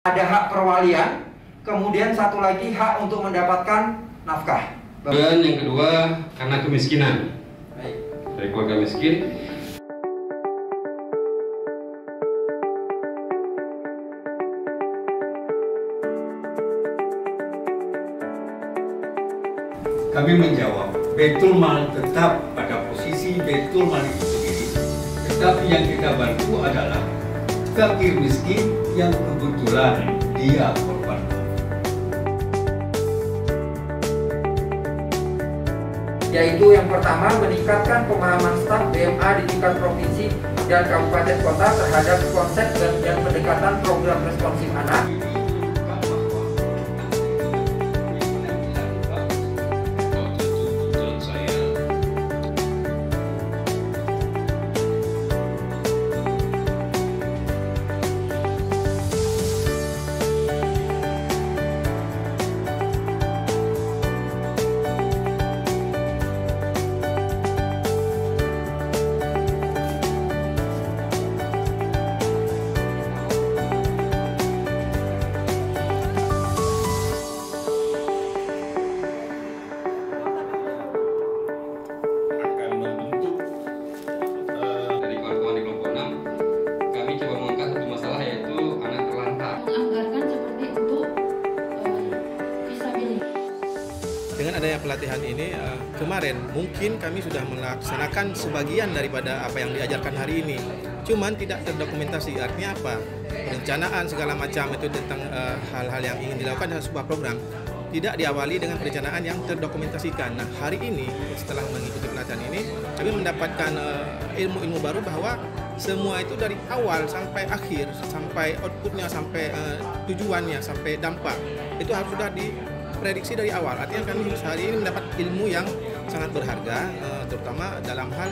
Ada hak perwalian, kemudian satu lagi hak untuk mendapatkan nafkah. Dan yang kedua, karena kemiskinan. Baik. Dari keluarga miskin. Kami menjawab, Baitul Mal tetap pada posisi Baitul Mal itu sendiri. Tetapi yang kita bantu adalah fakir miskin yang kebetulan dia korban. Yaitu yang pertama, meningkatkan pemahaman staf BMA di tingkat provinsi dan kabupaten kota terhadap konsep dan pendekatan program responsif anak. Dengan adanya pelatihan ini, kemarin mungkin kami sudah melaksanakan sebagian daripada apa yang diajarkan hari ini. Cuman tidak terdokumentasi, artinya apa? Perencanaan segala macam itu tentang hal-hal yang ingin dilakukan dalam sebuah program tidak diawali dengan perencanaan yang terdokumentasikan. Nah, hari ini setelah mengikuti pelatihan ini, kami mendapatkan ilmu-ilmu baru bahwa semua itu dari awal sampai akhir, sampai outputnya, sampai tujuannya, sampai dampak, itu harus sudah diprediksi dari awal. Artinya kami hari ini mendapat ilmu yang sangat berharga, terutama dalam hal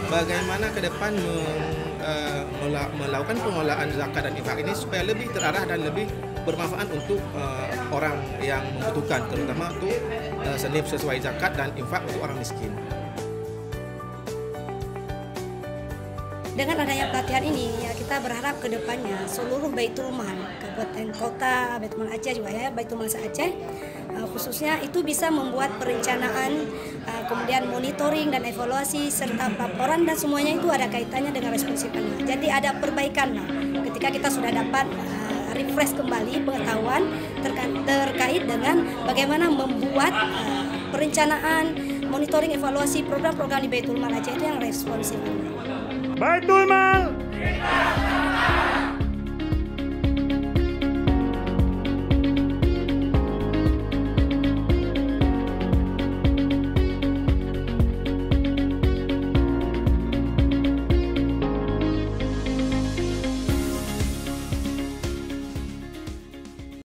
bagaimana ke depan melakukan pengelolaan zakat dan infak ini supaya lebih terarah dan lebih bermanfaat untuk orang yang membutuhkan, terutama untuk senif sesuai zakat dan infak untuk orang miskin. Dengan adanya pelatihan ini, ya kita berharap ke depannya seluruh Baitul Mal, kabupaten kota, Baitul Mal Aceh juga ya, Baitul Mal Aceh, khususnya itu bisa membuat perencanaan, kemudian monitoring dan evaluasi serta laporan dan semuanya itu ada kaitannya dengan responsif anak. Jadi ada perbaikan lah ketika kita sudah dapat refresh kembali pengetahuan terkait dengan bagaimana membuat perencanaan, monitoring, evaluasi program-program di Baitul Mal Aceh itu yang responsif. Baitul Mal.